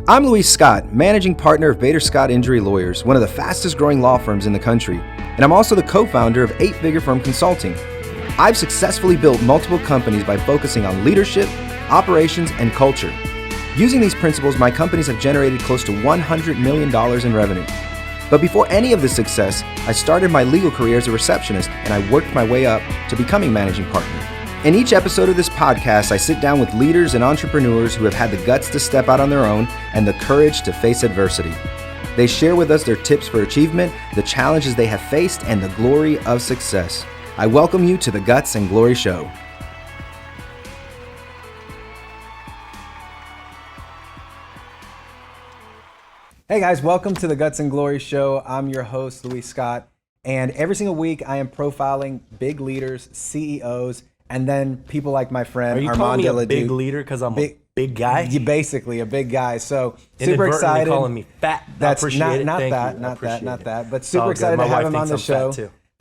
I'm Luis Scott, managing partner of Bader Scott Injury Lawyers, one of the fastest growing law firms in the country, and I'm also the co-founder of 8-Figure Firm Consulting. I've successfully built multiple companies by focusing on leadership, operations, and culture. Using these principles, my companies have generated close to $100 million in revenue. But before any of this success, I started my legal career as a receptionist, and I worked my way up to becoming managing partner. In each episode of this podcast, I sit down with leaders and entrepreneurs who have had the guts to step out on their own and the courage to face adversity. They share with us their tips for achievement, the challenges they have faced, and the glory of success. I welcome you to the Guts and Glory Show. Hey guys, welcome to the Guts and Glory Show. I'm your host, Luis Scott, and every single week I am profiling big leaders, CEOs, and then people like my friend Armando Leduc. Big leader because I'm a big guy? You're basically a big guy. So super excited. Calling me fat. That's not that. But super excited to have him on the show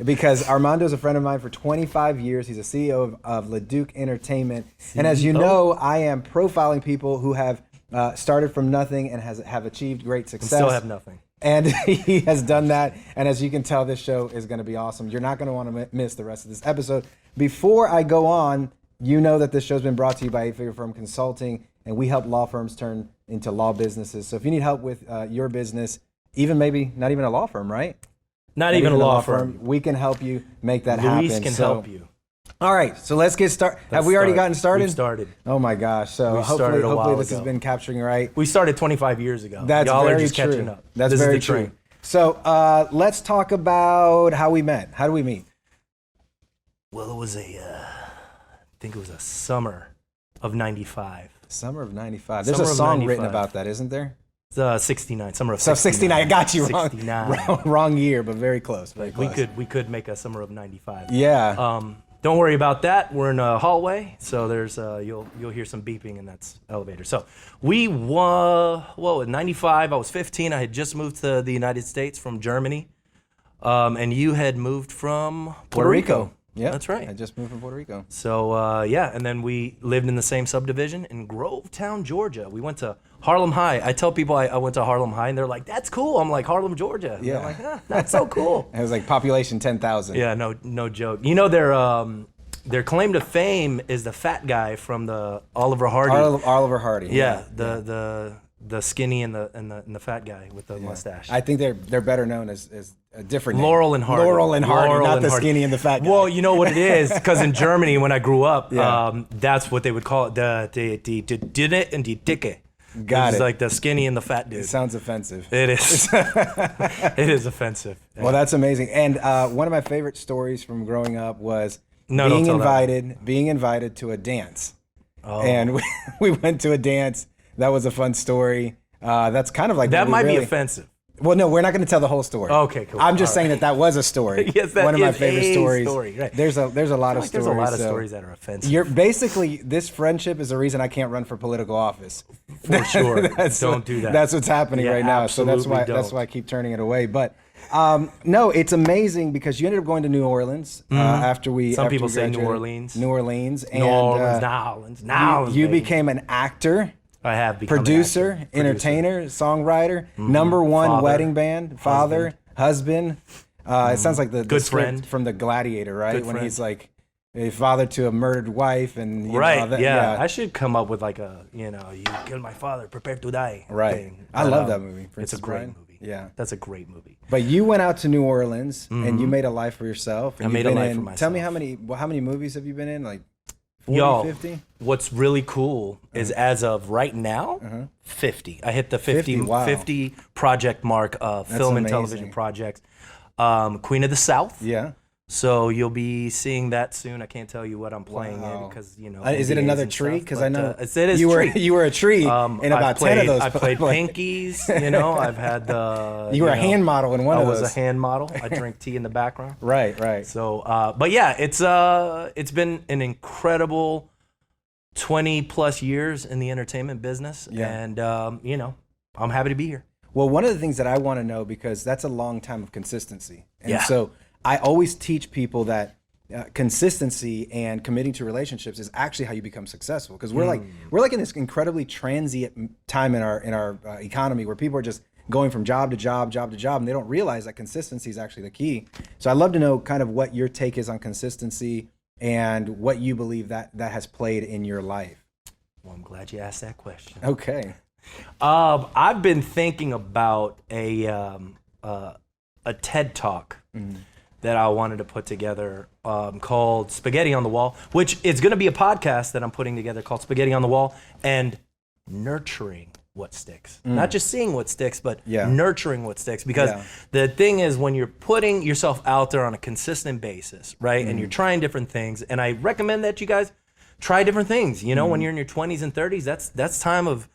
because Armando's a friend of mine for 25 years. He's a CEO of Leduc Entertainment. CEO? And as you know, I am profiling people who have started from nothing and have achieved great success. And still have nothing. And he has done that. And as you can tell, this show is going to be awesome. You're not going to want to miss the rest of this episode. Before I go on, you know that this show's been brought to you by 8-Figure Firm Consulting, and we help law firms turn into law businesses. So if you need help with your business, even maybe not even a law firm, right? Not even a law firm. We can help you make that happen. Luis can help you. All right, so let's get started. Have we already gotten started? We've started. Oh my gosh! So hopefully this has been capturing right. We started 25 years ago. That's Y'all very are just true. Catching up. That's this very is the true. train. So let's talk about how we met. How did we meet? Well, it was I think it was a summer of '95. Summer of '95. There's a song written about that, isn't there? It's 69. Summer of 69. 69. I got you 69. Wrong year, but very close. Very close. We could make a summer of '95. Yeah. Don't worry about that. We're in a hallway, so there's you'll hear some beeping, and that's elevator. So we in '95. I was 15. I had just moved to the United States from Germany, and you had moved from Puerto Rico. Yeah, that's right. I just moved from Puerto Rico. So and then we lived in the same subdivision in Grovetown, Georgia. We went to Harlem High. I tell people I went to Harlem High, and they're like, "That's cool." I'm like, "Harlem, Georgia." Yeah, they're like, "That's so cool." It was like population 10,000. Yeah, no joke. You know their claim to fame is the fat guy from the Oliver Hardy. Oliver Hardy. Yeah, the skinny and the fat guy with the mustache. I think they're better known as a different Laurel and Hardy. Laurel and Hardy, not the skinny and the fat guy. Well, you know what it is, because in Germany when I grew up, that's what they would call it, the dinne and die dicke. Got it. It's like the skinny and the fat dude. It sounds offensive. It is. It is offensive. Well, that's amazing. And one of my favorite stories from growing up was being invited to a dance. Oh. And we went to a dance. That was a fun story. That's kind of like that might be offensive. Well, no, we're not going to tell the whole story. Okay, cool. I'm just saying that was a story. Yes, that one of is my favorite stories. Story, right. There's a lot of stories. There's a lot of stories that are offensive. Basically, this friendship is the reason I can't run for political office. For sure. Don't do that. That's what's happening right now. So that's why I keep turning it away. But no, it's amazing because you ended up going to New Orleans after we. Some people say New Orleans. New Orleans. New Orleans. You became an actor. I have become producer, entertainer, songwriter, number one father, wedding band, father, husband. It sounds like the good friend friend from the Gladiator, right? Good when friend. He's like a father to a murdered wife, and right, all that. Yeah. I should come up with like you killed my father, prepare to die. Right. Thing. I love that movie. It's a great movie. Yeah, that's a great movie. But you went out to New Orleans and you made a life for yourself. I made a life for myself. Tell me how many movies have you been in? Like 40, 50? What's really cool is as of right now, 50. I hit the 50 project mark of film and television projects. Queen of the South. Yeah. So you'll be seeing that soon. I can't tell you what I'm playing in because is it another tree? Because I know it is you were a tree in about 10 of those. I played Pinkies. I've had the. You were a hand model in one of those. I was a hand model. I drink tea in the background. Right. So, but yeah, it's been an incredible 20 plus years in the entertainment business, and I'm happy to be here. Well, one of the things that I want to know, because that's a long time of consistency, and Yeah. so I always teach people that consistency and committing to relationships is actually how you become successful. Because we're like in this incredibly transient time in our economy where people are just going from job to job, and they don't realize that consistency is actually the key. So I'd love to know kind of what your take is on consistency and what you believe that has played in your life. Well, I'm glad you asked that question. Okay. I've been thinking about a TED Talk that I wanted to put together called Spaghetti on the Wall, which is going to be a podcast that I'm putting together called Spaghetti on the Wall, and nurturing what sticks. Not just seeing what sticks, but nurturing what sticks. Because the thing is, when you're putting yourself out there on a consistent basis, right, and you're trying different things, and I recommend that you guys try different things. You know, when you're in your 20s and 30s, that's time of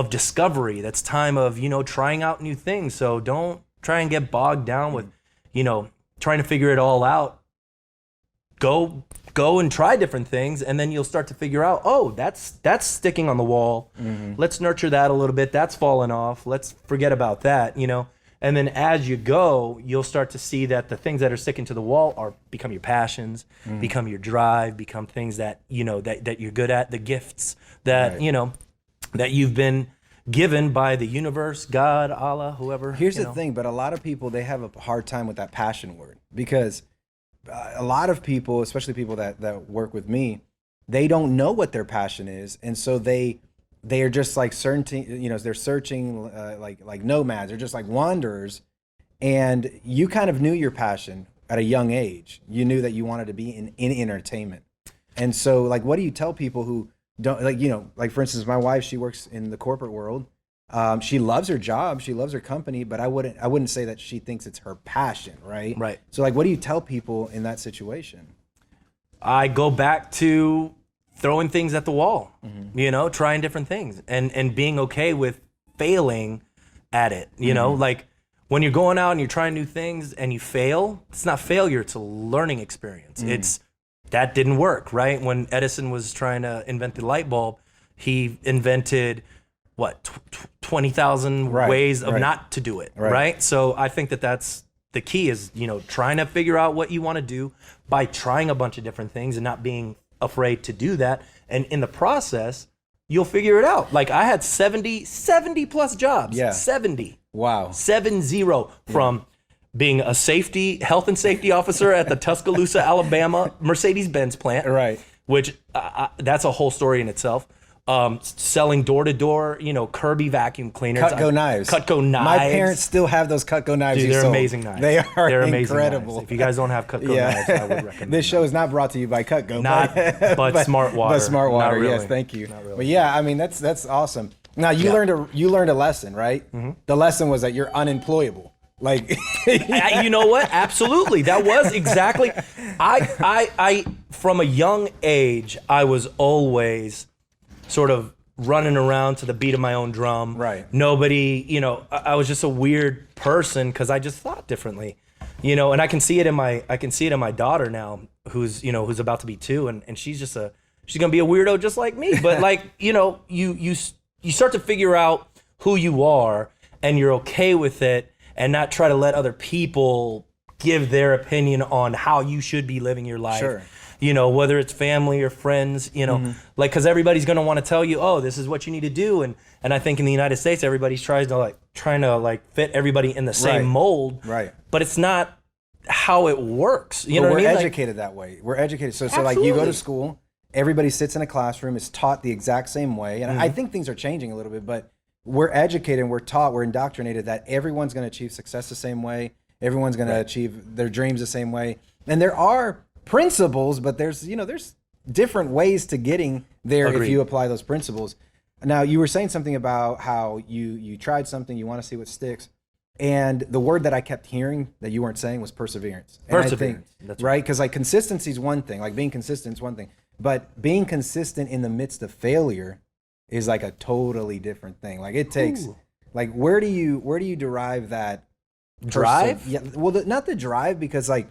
discovery. That's time of, trying out new things. So don't try and get bogged down with, trying to figure it all out. Go and try different things, and then you'll start to figure out, oh, that's sticking on the wall. Let's nurture that a little bit. That's falling off. Let's forget about that, And then as you go, you'll start to see that the things that are sticking to the wall become your passions, become your drive, become things that, that you're good at, the gifts that, that you've been given by the universe, God, Allah, whoever. Here's the thing, but a lot of people, they have a hard time with that passion word, because a lot of people, especially people that work with me, they don't know what their passion is, and so they are just like certain, they're searching like nomads, they're just like wanderers, and you kind of knew your passion at a young age. You knew that you wanted to be in entertainment, and so like, what do you tell people who don't like for instance, my wife, she works in the corporate world. She loves her job, she loves her company, but I wouldn't say that she thinks it's her passion, right? Right. So like, what do you tell people in that situation? I go back to throwing things at the wall, trying different things and being okay with failing at it. Like when you're going out and you're trying new things and you fail, it's not failure, it's a learning experience. It's that didn't work, right? When Edison was trying to invent the light bulb, he invented 20,000 ways of not to do it, right? So I think that's the key is, trying to figure out what you want to do by trying a bunch of different things and not being afraid to do that. And in the process, you'll figure it out. Like I had 70 plus jobs. Yeah. 70. Wow. 70 from being a health and safety officer at the Tuscaloosa, Alabama Mercedes-Benz plant. Right. Which that's a whole story in itself. Selling door to door, Kirby vacuum cleaners, Cutco knives. My parents still have those Cutco knives. Dude, they're amazing knives. They're incredible. Knives. If you guys don't have Cutco knives, I would recommend. This show is not brought to you by Cutco, but Smart Water. But Smart Water, really. yes, thank you. Really. But yeah, I mean that's awesome. Now you learned a lesson, right? The lesson was that you're unemployable. Like, you know what? Absolutely, that was exactly. I from a young age, I was always sort of running around to the beat of my own drum. Right. Nobody, I was just a weird person because I just thought differently, and I can see it in my daughter now, who's about to be 2, and she's gonna be a weirdo just like me. But like, you start to figure out who you are, and you're okay with it, and not try to let other people give their opinion on how you should be living your life. Sure. Whether it's family or friends, like, because everybody's going to want to tell you, oh, this is what you need to do. And I think in the United States, everybody's trying to fit everybody in the same mold. Right. But it's not how it works. You know what I I mean? We're educated that way. We're educated. So like you go to school, everybody sits in a classroom, is taught the exact same way. And I think things are changing a little bit, but we're educated and we're taught, we're indoctrinated that everyone's going to achieve success the same way. Everyone's going to achieve their dreams the same way. And there are principles, but there's different ways to getting there. Agreed. If you apply those principles. Now you were saying something about how you tried something, you want to see what sticks, and the word that I kept hearing that you weren't saying was perseverance. Perseverance. That's right, because like consistency is one thing, like being consistent is one thing, but being consistent in the midst of failure is like a totally different thing. Like it takes like where do you derive that drive? Yeah, well, not the drive, because like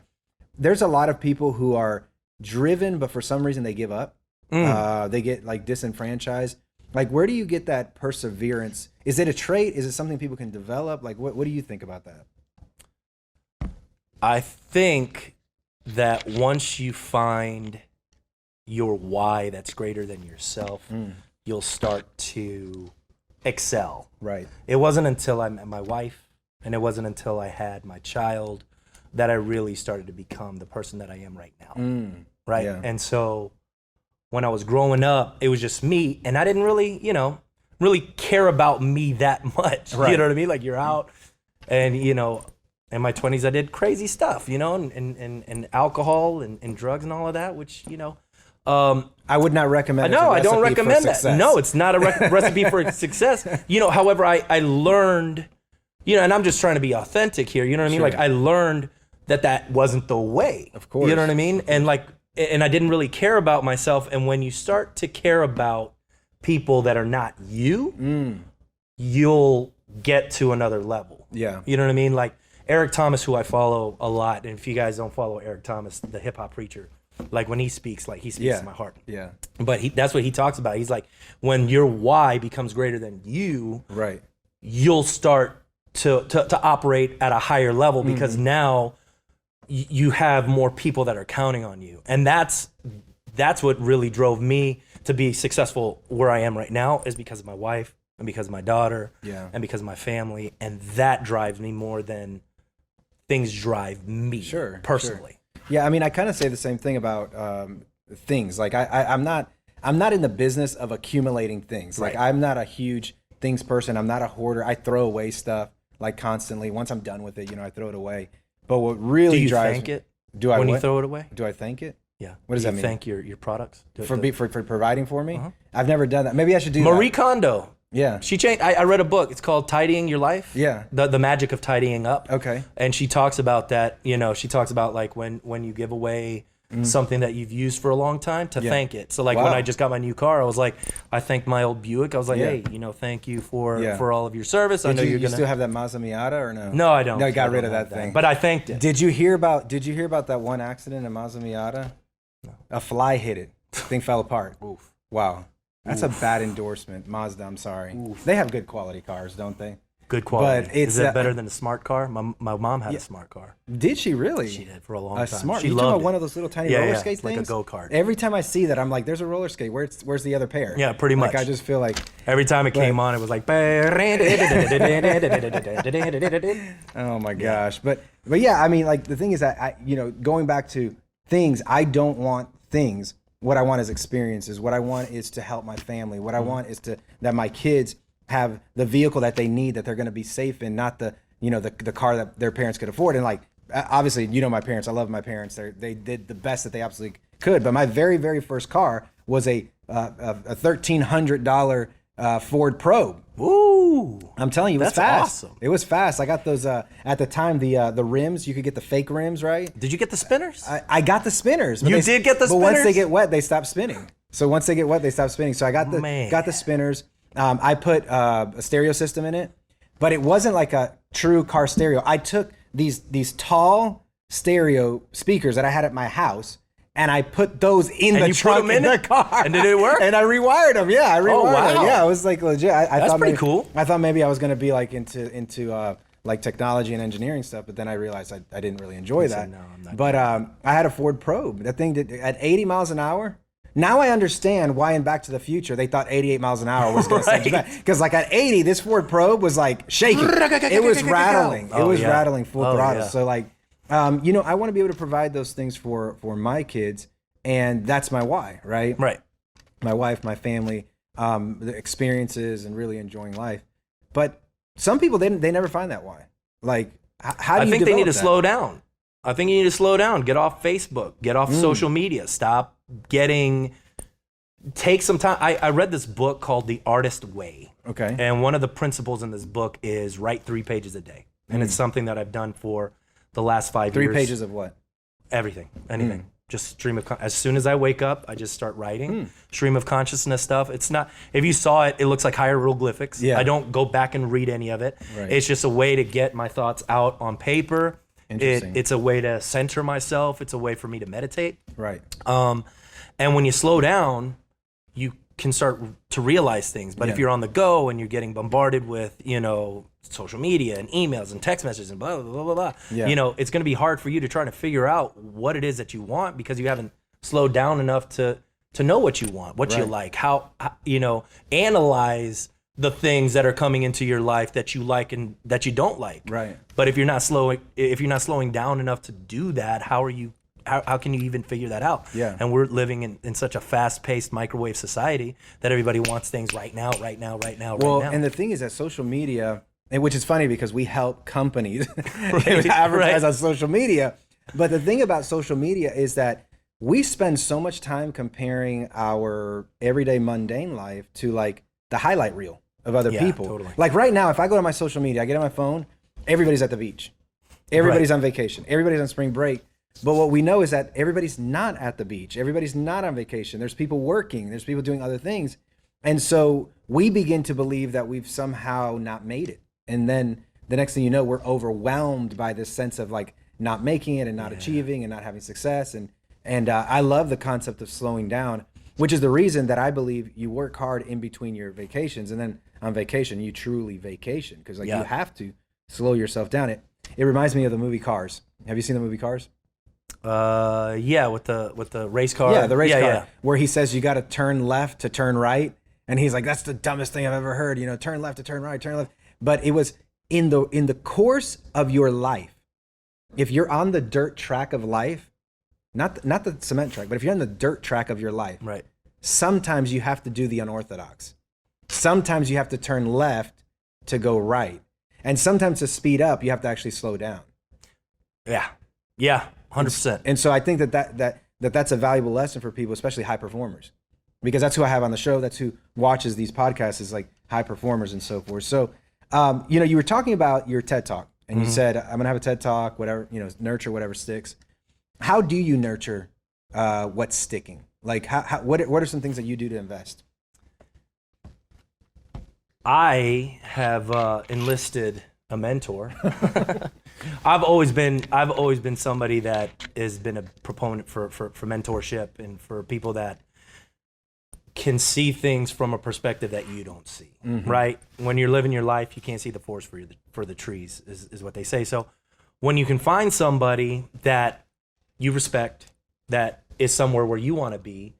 there's a lot of people who are driven, but for some reason they give up. They get like disenfranchised. Like, where do you get that perseverance? Is it a trait? Is it something people can develop? Like, what do you think about that? I think that once you find your why that's greater than yourself, you'll start to excel. Right. It wasn't until I met my wife, and it wasn't until I had my child that I really started to become the person that I am right now. Right. Yeah. And so when I was growing up, it was just me, and I didn't really, really care about me that much. Right. You know what I mean? Like, you're out, and, in my 20s, I did crazy stuff, and alcohol and drugs and all of that, which, I would not recommend. No, I don't recommend that. No, it's not a recipe for success. However, I learned, and I'm just trying to be authentic here. You know what I mean? Sure. Like, I learned that wasn't the way. Of course. You know what I mean? And I didn't really care about myself. And when you start to care about people that are not you, you'll get to another level. Yeah. You know what I mean? Like Eric Thomas, who I follow a lot. And if you guys don't follow Eric Thomas, the hip hop preacher, like when he speaks to my heart. Yeah. But that's what he talks about. He's like, when your why becomes greater than you, right, you'll start to operate at a higher level, because now you have more people that are counting on you. And that's what really drove me to be successful where I am right now, is because of my wife and because of my daughter and because of my family. And that drives me more than things drive me personally. Sure. Yeah, I mean, I kind of say the same thing about things. Like I'm not in the business of accumulating things. Like I'm not a huge things person. I'm not a hoarder. I throw away stuff like constantly. Once I'm done with it, I throw it away. But what really drives thank it? Do I when you throw it away? Do I thank it? Yeah. What does that mean? Thank your products For providing for me? I've never done that. Maybe I should do Marie that. Kondo. Yeah. She changed. I read a book. It's called Tidying Your Life. Yeah. The magic of tidying up. Okay. And she talks about that. She talks about like when you give away something that you've used for a long time, to thank it. So like when I just got my new car, I was like, I thanked my old Buick. I was like, hey, thank you for all of your service. I know you're gonna. You still have that Mazda Miata or no? No, I don't. No, I got rid of that thing. But I thanked it. Did you hear about that one accident in Mazda Miata? No. A fly hit it. Thing fell apart. Oof. Wow. That's a bad endorsement. Mazda, I'm sorry. Oof. They have good quality cars, don't they? Good quality. But is it better than a smart car? My mom had a smart car. Did she really? She did for a long time. Smart. She you loved talking about it. one of those little tiny roller skate things? Like a go-kart. Every time I see that, I'm like, there's a roller skate. Where's the other pair? Yeah, pretty much. Like I just feel like every time it came on, it was like. Oh my gosh. But yeah, I mean, like the thing is that I going back to things, I don't want things. What I want is experiences. What I want is to help my family. What I want is that my kids have the vehicle that they need, that they're going to be safe in, not the car that their parents could afford. And like, obviously, my parents, I love my parents. They did the best that they absolutely could. But my very, very first car was a $1,300 Ford Probe. Ooh, I'm telling you, it was that's fast. Awesome. It was fast. I got those at the time, the rims. You could get the fake rims, right? Did you get the spinners? I got the spinners. You did get the spinners? But once they get wet, they stop spinning. So once they get wet, they stop spinning. So I got the spinners. I put a stereo system in it, but it wasn't like a true car stereo. I took these tall stereo speakers that I had at my house, and I put those in the trunk in the car. And did it work? And I rewired them. Yeah, I rewired them. Yeah, it was like legit. I That's thought pretty cool. I thought maybe I was gonna be like into like technology and engineering stuff, but then I realized I didn't really enjoy that. No, I'm not. But I had a Ford Probe. That thing did at 80 miles an hour. Now I understand why in Back to the Future they thought 88 miles an hour was going to send you back. Because like at 80, this Ford Probe was like shaking. It was rattling. It was rattling full throttle. Yeah. So like, I want to be able to provide those things for my kids, and that's my why, right? Right. My wife, my family, the experiences, and really enjoying life. But some people they never find that why. Like, how do you? I think they need to that? slow down. I think you need to slow down. Get off Facebook. Get off social media. Stop take some time. I read this book called The Artist Way. Okay. And one of the principles in this book is write 3 pages a day. And it's something that I've done for the last 5 years. 3 pages of what? Everything. Anything. Just stream of as soon as I wake up, I just start writing. Stream of consciousness stuff. It's not, if you saw it, it looks like hieroglyphics. Yeah. I don't go back and read any of it. Right. It's just a way to get my thoughts out on paper. Interesting. It's a way to center myself. It's a way for me to meditate. Right. And when you slow down, you can start to realize things. But if you're on the go and you're getting bombarded with, social media and emails and text messages and blah, blah, blah, blah, blah, it's going to be hard for you to try to figure out what it is that you want because you haven't slowed down enough to know what you want, what you like, how, analyze the things that are coming into your life that you like and that you don't like. Right. But if you're not slowing down enough to do that, how can you even figure that out? Yeah. And we're living in such a fast-paced microwave society that everybody wants things right now. Well, and the thing is that social media, which is funny because we help companies advertise on social media. But the thing about social media is that we spend so much time comparing our everyday mundane life to like the highlight reel of other people. Totally. Like right now, if I go to my social media, I get on my phone, everybody's at the beach. Everybody's on vacation. Everybody's on spring break. But what we know is that everybody's not at the beach. Everybody's not on vacation. There's people working. There's people doing other things. And so we begin to believe that we've somehow not made it. And then the next thing you know, we're overwhelmed by this sense of like not making it and not achieving and not having success. And I love the concept of slowing down, which is the reason that I believe you work hard in between your vacations. And then on vacation, you truly vacation because you have to slow yourself down. It reminds me of the movie Cars. Have you seen the movie Cars? With the race car. Yeah, the race car. Where he says you got to turn left to turn right, and he's like, "That's the dumbest thing I've ever heard." Turn left to turn right, turn left. But it was in the course of your life. If you're on the dirt track of life, not the cement track, but if you're on the dirt track of your life, right. Sometimes you have to do the unorthodox. Sometimes you have to turn left to go right, and sometimes to speed up, you have to actually slow down. Yeah. 100%. And so I think that's a valuable lesson for people, especially high performers, because that's who I have on the show. That's who watches these podcasts is like high performers and so forth. So, you were talking about your TED Talk and you said, I'm going to have a TED Talk, whatever, nurture whatever sticks. How do you nurture what's sticking? Like what are some things that you do to invest? I have enlisted a mentor. I've always been somebody that has been a proponent for mentorship and for people that can see things from a perspective that you don't see, right? When you're living your life, you can't see the forest for the trees, is what they say. So when you can find somebody that you respect, that is somewhere where you want to be,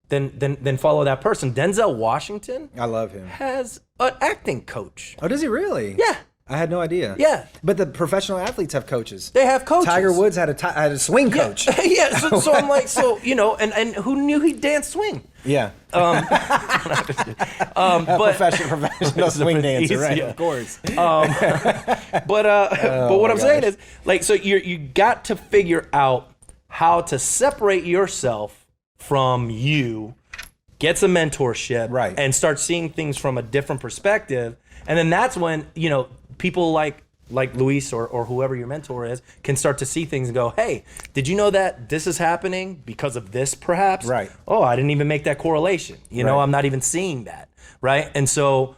then follow that person. Denzel Washington, I love him, has an acting coach. Oh, does he really? Yeah. I had no idea. Yeah. But the professional athletes have coaches. They have coaches. Tiger Woods had a swing coach. Yeah. So I'm like, and who knew he danced swing? Yeah. But professional swing dancer, right? Yeah. Of course. But what I'm saying is, like, so you got to figure out how to separate yourself from you, get some mentorship, right, and start seeing things from a different perspective. And then that's when, people like Luis or whoever your mentor is can start to see things and go, hey, did you know that this is happening because of this perhaps? Right. Oh, I didn't even make that correlation. I'm not even seeing that. Right. And so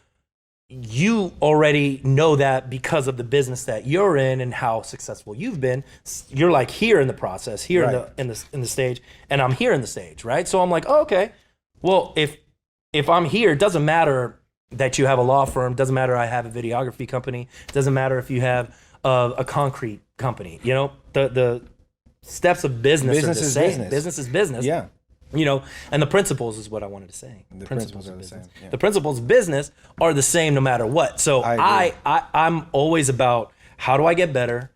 you already know that because of the business that you're in and how successful you've been. You're like here in the process, here in the stage, and I'm here in the stage. Right. So I'm like, oh, okay, well, if I'm here, it doesn't matter that you have a law firm, doesn't matter I have a videography company, doesn't matter if you have a concrete company. The steps of business are the same. Business is business. Yeah. And the principles is what I wanted to say. The principles are the same. Yeah. The principles of business are the same no matter what. So I'm always about how do I get better?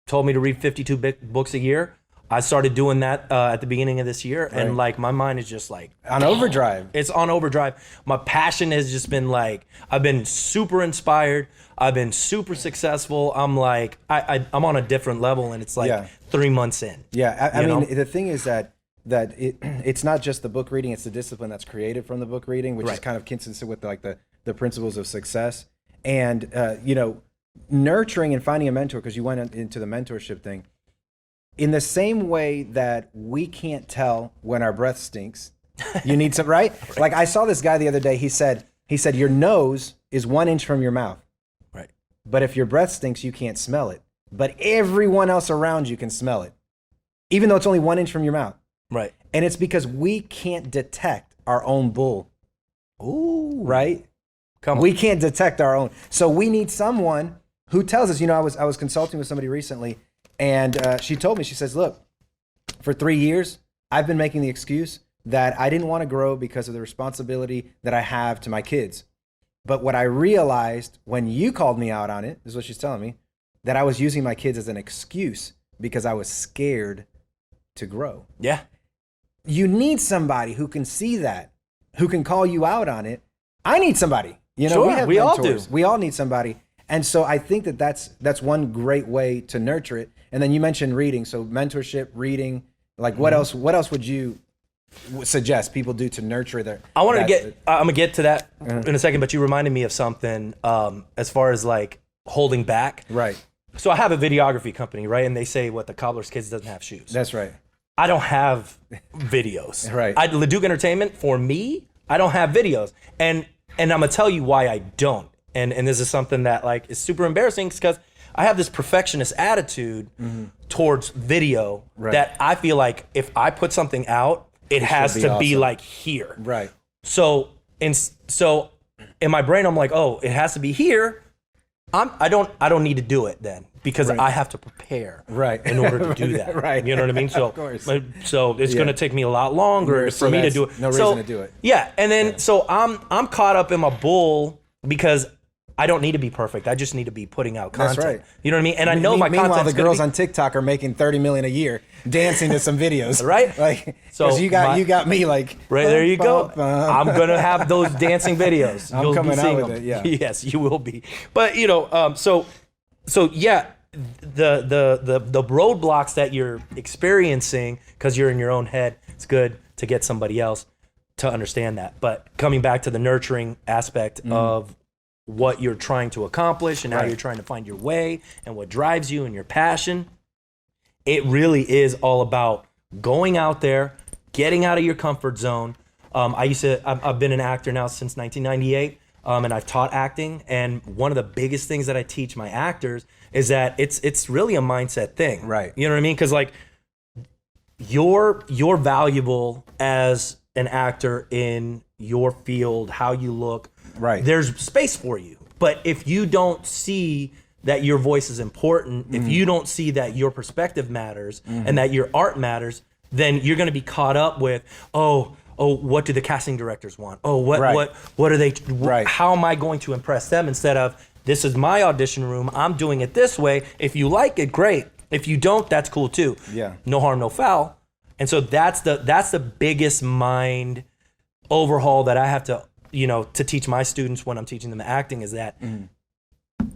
Told me to read 52 books a year. I started doing that at the beginning of this year, and like my mind is just like on overdrive. It's on overdrive. My passion has just been like, I've been super inspired. I've been super successful. I'm like, I'm on a different level, and it's like 3 months in. Yeah, I mean, the thing is that it's not just the book reading; it's the discipline that's created from the book reading, which is kind of consistent with like the principles of success, and nurturing and finding a mentor, because you went into the mentorship thing. In the same way that we can't tell when our breath stinks, you need some, right? Like I saw this guy the other day, he said, your nose is 1 inch from your mouth. Right. But if your breath stinks, you can't smell it. But everyone else around you can smell it, even though it's only 1 inch from your mouth. Right. And it's because we can't detect our own bull. Ooh. Right? Come on. We can't detect our own. So we need someone who tells us, I was consulting with somebody recently, and she told me, she says, look, for 3 years, I've been making the excuse that I didn't want to grow because of the responsibility that I have to my kids. But what I realized when you called me out on it, this is what she's telling me, that I was using my kids as an excuse because I was scared to grow. Yeah. You need somebody who can see that, who can call you out on it. I need somebody. Sure, we all do. We all need somebody. And so I think that that's one great way to nurture it. And then you mentioned reading. So mentorship, reading, like what else would you suggest people do to nurture their... I'm gonna get to that in a second, but you reminded me of something as far as like holding back. Right. So I have a videography company, right? And they say what the cobbler's kids doesn't have shoes. That's right. I don't have videos. Right. Leduc Entertainment, for me, I don't have videos. And I'm gonna tell you why I don't. And this is something that like is super embarrassing because I have this perfectionist attitude towards video that I feel like if I put something out, it has to be like here. Right. So in my brain, I'm like, oh, it has to be here. I don't need to do it then because I have to prepare in order to do that. Right. You know what I mean? So, of course. So it's going to take me a lot longer for me to do it. No reason to do it. Yeah. And then, so I'm caught up in my bull because I don't need to be perfect. I just need to be putting out content. That's right. You know what I mean? And I know my content. Meanwhile, the girls on TikTok are making $30 million a year dancing to some videos. Right. Like, so you got me like. Right, there you go. I'm gonna have those dancing videos. I'm coming out with it. Yeah. Yes, you will be. But so yeah, the roadblocks that you're experiencing because you're in your own head. It's good to get somebody else to understand that. But coming back to the nurturing aspect of what you're trying to accomplish and how you're trying to find your way and what drives you and your passion, it really is all about going out there, getting out of your comfort zone. I've been an actor now since 1998, and I've taught acting. And one of the biggest things that I teach my actors is that it's really a mindset thing. Right. You know what I mean? Because like you're valuable as an actor in your field, how you look. Right. There's space for you. But if you don't see that your voice is important, if you don't see that your perspective matters and that your art matters, then you're going to be caught up with, oh, what do the casting directors want? Oh, what are they? How am I going to impress them? Instead of, this is my audition room. I'm doing it this way. If you like it, great. If you don't, that's cool too. Yeah. No harm, no foul. And so that's the biggest mind overhaul that I have to teach my students when I'm teaching them acting is that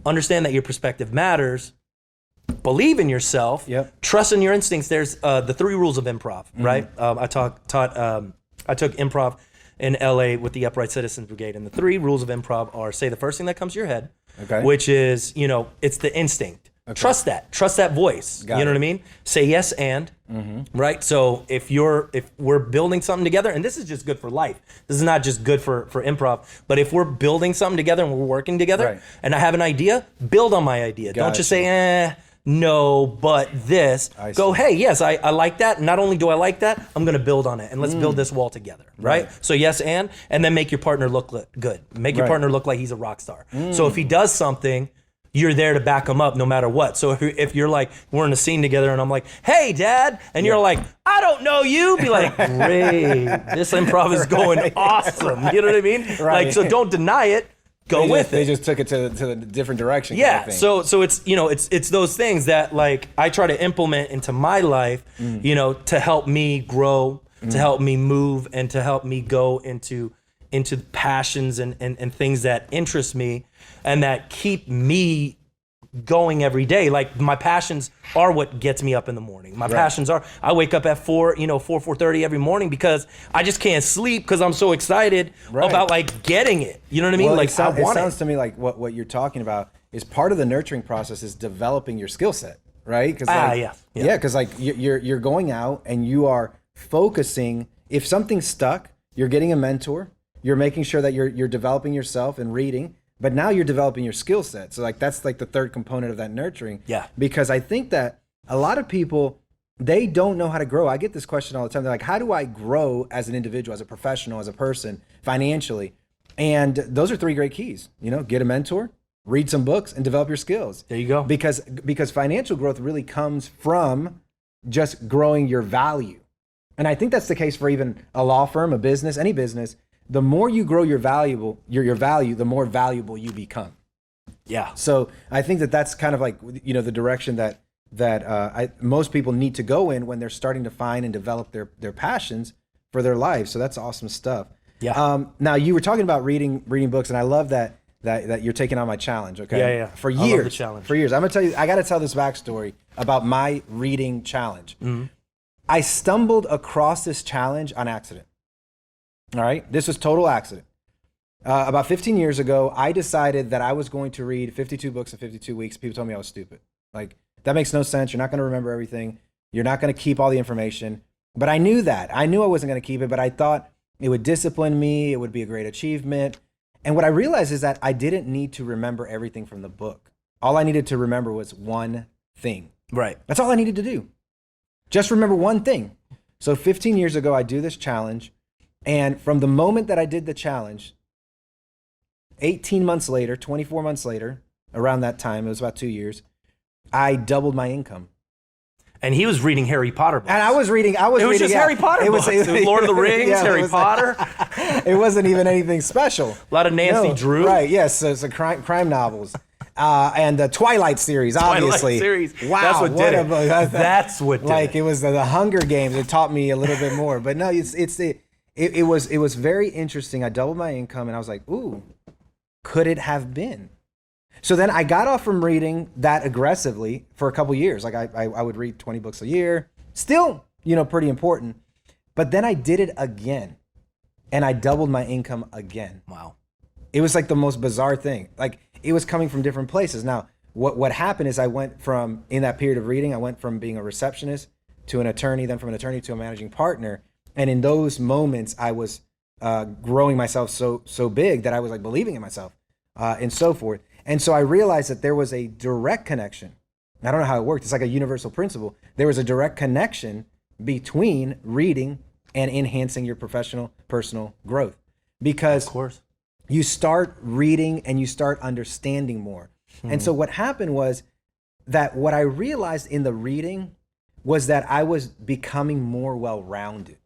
understand that your perspective matters, believe in yourself, trust in your instincts. There's the 3 rules of improv, right? I took improv in LA with the Upright Citizens Brigade, and the 3 rules of improv are say the first thing that comes to your head, which is, it's the instinct. Okay. Trust that voice. You know what I mean? Say yes and, right? So if we're building something together, and this is just good for life. This is not just good for improv, but if we're building something together and we're working together and I have an idea, build on my idea. Don't just say, no, but this. Go, hey, yes, I like that. Not only do I like that, I'm going to build on it, and let's build this wall together, right? So yes and then make your partner look good. Make your partner look like he's a rock star. So if he does something, you're there to back him up no matter what. So if you're like, we're in a scene together and I'm like, hey, Dad, and you're like, I don't know you, be like, great, this improv is going awesome. You know what I mean? Like, so don't deny it. Go with it. They just took it to the different direction. Yeah. So it's it's those things that like I try to implement into my life, to help me grow, to help me move, and to help me go into passions and things that interest me and that keep me going every day. Like my passions are what gets me up in the morning. My passions are, I wake up at 4:30 every morning because I just can't sleep because I'm so excited about like getting it. You know what I mean? Well, like it sounds to me like what you're talking about is part of the nurturing process is developing your skill set, right? Because because like you're going out and you are focusing. If something's stuck, you're getting a mentor. You're making sure that you're developing yourself and reading, but now you're developing your skill set. So like that's like the third component of that nurturing. Yeah. Because I think that a lot of people, they don't know how to grow. I get this question all the time. They're like, how do I grow as an individual, as a professional, as a person, financially? And those are 3 great keys. Get a mentor, read some books, and develop your skills. There you go. Because financial growth really comes from just growing your value. And I think that's the case for even a law firm, a business, any business. The more you grow your value, the more valuable you become. Yeah. So I think that's kind of like, the direction that most people need to go in when they're starting to find and develop their passions for their life. So that's awesome stuff. Yeah. Now you were talking about reading books, and I love that you're taking on my challenge. Okay. Yeah. For I love years. the challenge. For years. I'm gonna tell you. I got to tell this backstory about my reading challenge. Mm-hmm. I stumbled across this challenge on accident. All right. This was total accident. About 15 years ago, I decided that I was going to read 52 books in 52 weeks. People told me I was stupid. Like, that makes no sense. You're not going to remember everything. You're not going to keep all the information. But I knew that. I knew I wasn't going to keep it, but I thought it would discipline me. It would be a great achievement. And what I realized is that I didn't need to remember everything from the book. All I needed to remember was one thing. Right. That's all I needed to do. Just remember one thing. So 15 years ago, I do this challenge. And from the moment that I did the challenge, 18 months later, 24 months later, around that time, it was about 2 years, I doubled my income. And he was reading Harry Potter books. And I was reading. It was just Harry Potter books. It was Lord of the Rings, Harry Potter. It wasn't even anything special. A lot of Nancy Drew. Right, yes. So it's crime novels. And the Twilight series, obviously. Twilight series. Wow. That's what did it. That's what did it. Like, it was the Hunger Games. It taught me a little bit more. But no, it was very interesting. I doubled my income, and I was like, ooh, could it have been? So then I got off from reading that aggressively for a couple years. Like I would read 20 books a year, still, pretty important. But then I did it again, and I doubled my income again. Wow. It was like the most bizarre thing. Like, it was coming from different places. Now, what happened is I went from, in that period of reading, I went from being a receptionist to an attorney, then from an attorney to a managing partner. And in those moments, I was growing myself so big that I was like believing in myself and so forth. And so I realized that there was a direct connection. I don't know how it worked. It's like a universal principle. There was a direct connection between reading and enhancing your professional, personal growth. Because of course, you start reading and you start understanding more. And so what happened was that what I realized in the reading was that I was becoming more well-rounded.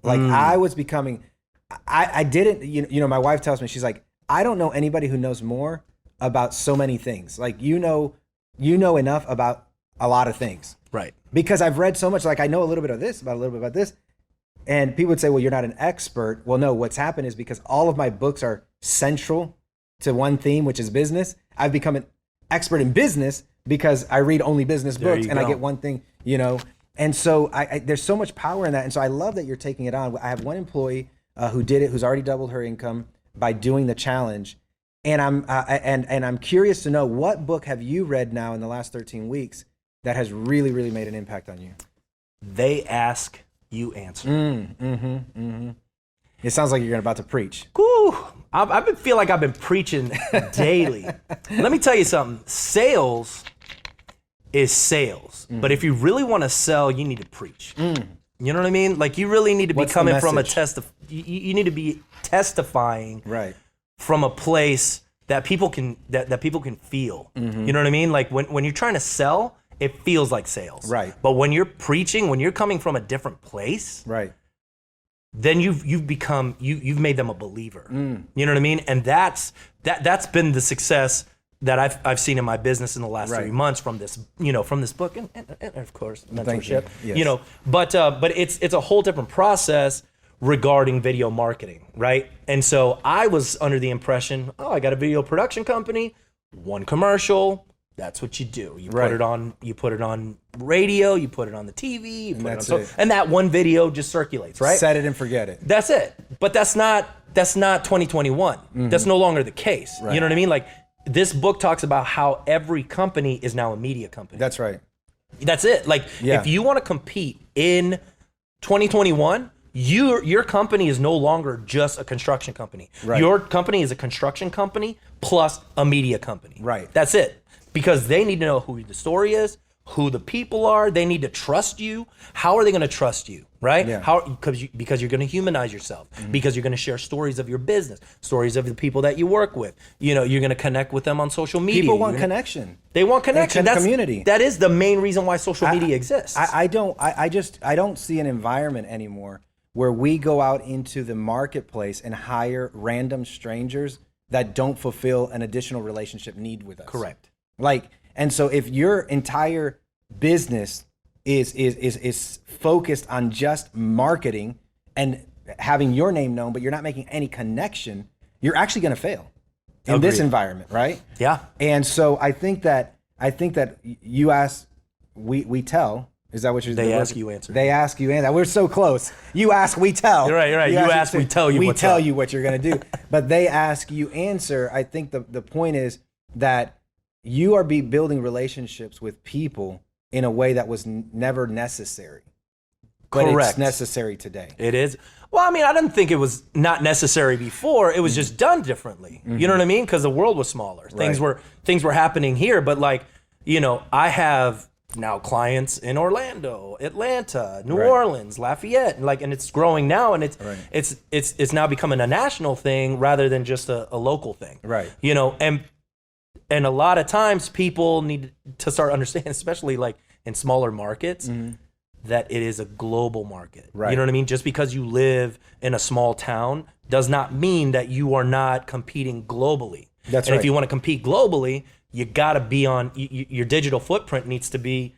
Like I was becoming, I didn't, my wife tells me, she's like, I don't know anybody who knows more about so many things. Like, you know enough about a lot of things. Right. Because I've read so much, like I know a little bit of this, about a little bit about this. And people would say, well, you're not an expert. Well, no, what's happened is because all of my books are central to one theme, which is business, I've become an expert in business because I read only business books and I get one thing, And so there's so much power in that. And so I love that you're taking it on. I have one employee who did it, who's already doubled her income by doing the challenge. And I'm curious to know, what book have you read now in the last 13 weeks that has really, really made an impact on you? They Ask, You Answer. It sounds like you're about to preach. Whew. I feel like I've been preaching daily. Let me tell you something. Sales is sales. But if you really want to sell, you need to preach. You know what I mean? Like, you really need to be coming from a you need to be testifying from a place that people can that people can feel. You know what I mean? Like, when you're trying to sell, it feels like sales. Right. But when you're preaching, when you're coming from a different place, then you've become you've made them a believer. You know what I mean? And that's been the success that I've seen in my business in the last 3 months from this book and of course mentorship. Yes. But it's a whole different process regarding video marketing, right? And so I was under the impression, I got a video production company, one commercial. That's what you do. You put it on. You put it on radio. You put it on the TV. You put it on and that one video just circulates, right? Set it and forget it. That's it. But that's not 2021. That's no longer the case. You know what I mean? Like, this book talks about how every company is now a media company. That's right. That's it. Like, if you want to compete in 2021, your company is no longer just a construction company. Your company is a construction company plus a media company. Right. That's it. Because they need to know who the story is, who the people are. They need to trust you. How are they going to trust you, right? Yeah. Because you're going to humanize yourself, because you're going to share stories of your business, stories of the people that you work with. You're going to connect with them on social media. People want connection. They want connection. That's community. That is the main reason why social media exists. I don't see an environment anymore where we go out into the marketplace and hire random strangers that don't fulfill an additional relationship need with us. Correct. And so if your entire business is focused on just marketing and having your name known, but you're not making any connection, you're actually going to fail in this environment, right? Yeah. And so I think that you ask, we tell. Is that what you're saying? They ask, you answer. They ask, you answer. We're so close. You ask, we tell. You're right. You ask, we tell you. We tell you what you're going to do. But they ask, you answer. I think the point is that you are building relationships with people in a way that was never necessary. But Correct. It's necessary today. It is. Well, I mean, I didn't think it was not necessary before. It was just done differently. You know what I mean? Because the world was smaller. Things were happening here. But I have now clients in Orlando, Atlanta, New Orleans, Lafayette, and it's growing now, and it's now becoming a national thing rather than just a local thing. Right. And a lot of times people need to start understanding, especially in smaller markets, that it is a global market. Right. You know what I mean? Just because you live in a small town does not mean that you are not competing globally. That's and right. if you want to compete globally, you got to be on your digital footprint needs to be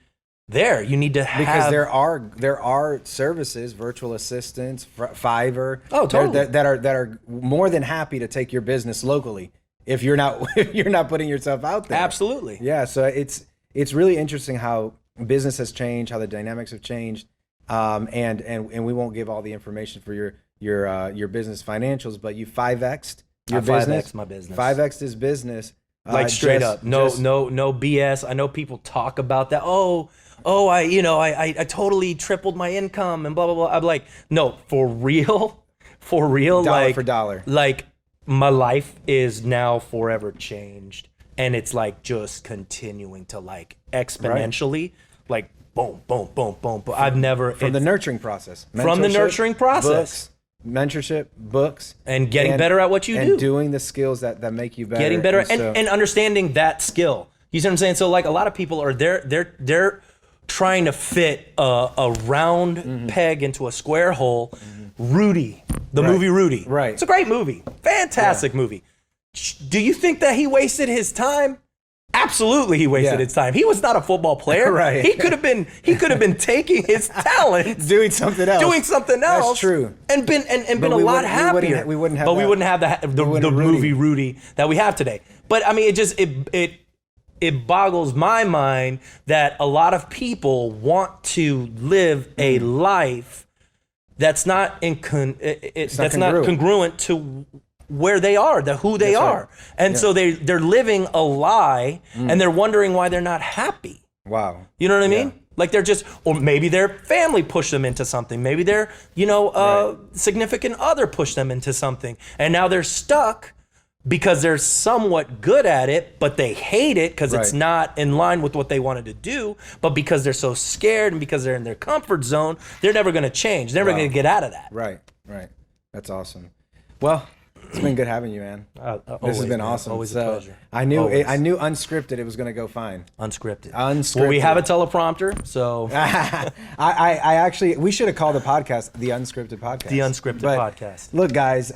there. You need to have, because there are services, virtual assistants, Fiverr, totally. that are more than happy to take your business locally if you're not putting yourself out there. Absolutely. Yeah, so it's really interesting how business has changed, how the dynamics have changed, and we won't give all the information for your business financials, but you 5x'd your business. 5x'd my business. 5x'd his business. Straight up, no BS. I know people talk about that. I totally tripled my income and blah blah blah. I'm like, no, for real, dollar for dollar. My life is now forever changed, and it's just continuing to exponentially, boom, boom, boom, boom. But I've never from the nurturing process. Books, mentorship, books, and getting better at what you do, and doing the skills that make you better, getting better, and understanding that skill. You see what I'm saying? So a lot of people are they're trying to fit a round peg into a square hole. Rudy, the movie Rudy, right? It's a great movie, fantastic movie. Do you think that he wasted his time? Absolutely, he wasted his time. He was not a football player. Right. He could have been taking his talent, doing something else. That's true. And been a lot happier. We wouldn't have the movie Rudy that we have today. But I mean, it boggles my mind that a lot of people want to live a life that's not congruent to where they are, who they are. Right. And so they're living a lie, and they're wondering why they're not happy. Wow. You know what I mean? They're just, or maybe their family pushed them into something. Maybe their, significant other pushed them into something. And now they're stuck because they're somewhat good at it, but they hate it because it's not in line with what they wanted to do. But because they're so scared and because they're in their comfort zone, they're never going to change. They're never going to get out of that. Right. That's awesome. Well, it's been good having you, man. This has been awesome. Always a pleasure. I knew unscripted it was going to go fine. Unscripted. Well, we have a teleprompter, so I actually, we should have called the podcast the Unscripted Podcast. The Unscripted Podcast. Look, guys,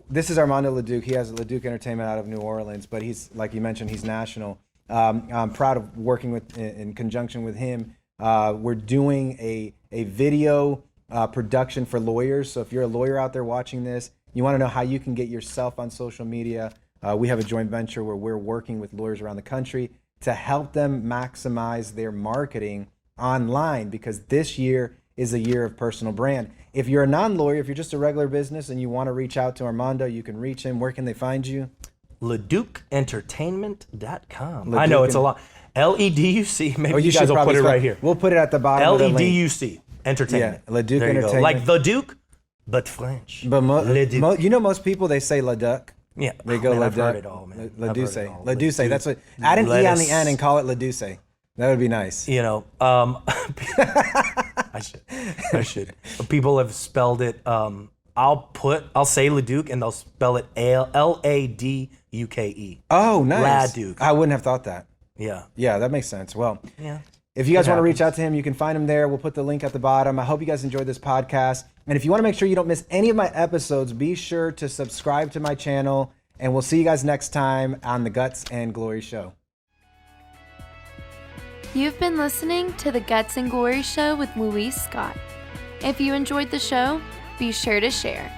this is Armando Leduc. He has Leduc Entertainment out of New Orleans, but he's, like you mentioned, he's national. I'm proud of working in conjunction with him. We're doing a video production for lawyers. So if you're a lawyer out there watching this, you want to know how you can get yourself on social media, we have a joint venture where we're working with lawyers around the country to help them maximize their marketing online, because this year is a year of personal brand. If you're a non-lawyer, if you're just a regular business and you want to reach out to Armando, you can reach him. Where can they find you? LeducEntertainment.com. I know it's a lot. LEDUC. Maybe you guys will put it right here. We'll put it at the bottom of the link. LEDUC Entertainment. Yeah, Leduc Entertainment. Like the Duke, but French. But most people, they say Leduc. Yeah, they go Leduc. I've heard it all, man. Leduc. That's what. Add an E on the end and call it Leduc. That would be nice. You know, I should. People have spelled it. I'll say Leduc and they'll spell it Laduke. Oh, nice. Leduc. I wouldn't have thought that. Yeah. Yeah, that makes sense. Well, yeah. If you guys want to reach out to him, you can find him there. We'll put the link at the bottom. I hope you guys enjoyed this podcast. And if you want to make sure you don't miss any of my episodes, be sure to subscribe to my channel. And we'll see you guys next time on the Guts and Glory Show. You've been listening to the Guts and Glory Show with Luis Scott. If you enjoyed the show, be sure to share.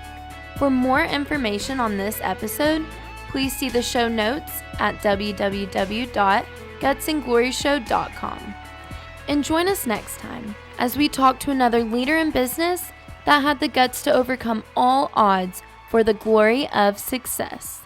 For more information on this episode, please see the show notes at www.gutsandgloryshow.com. And join us next time as we talk to another leader in business that had the guts to overcome all odds for the glory of success.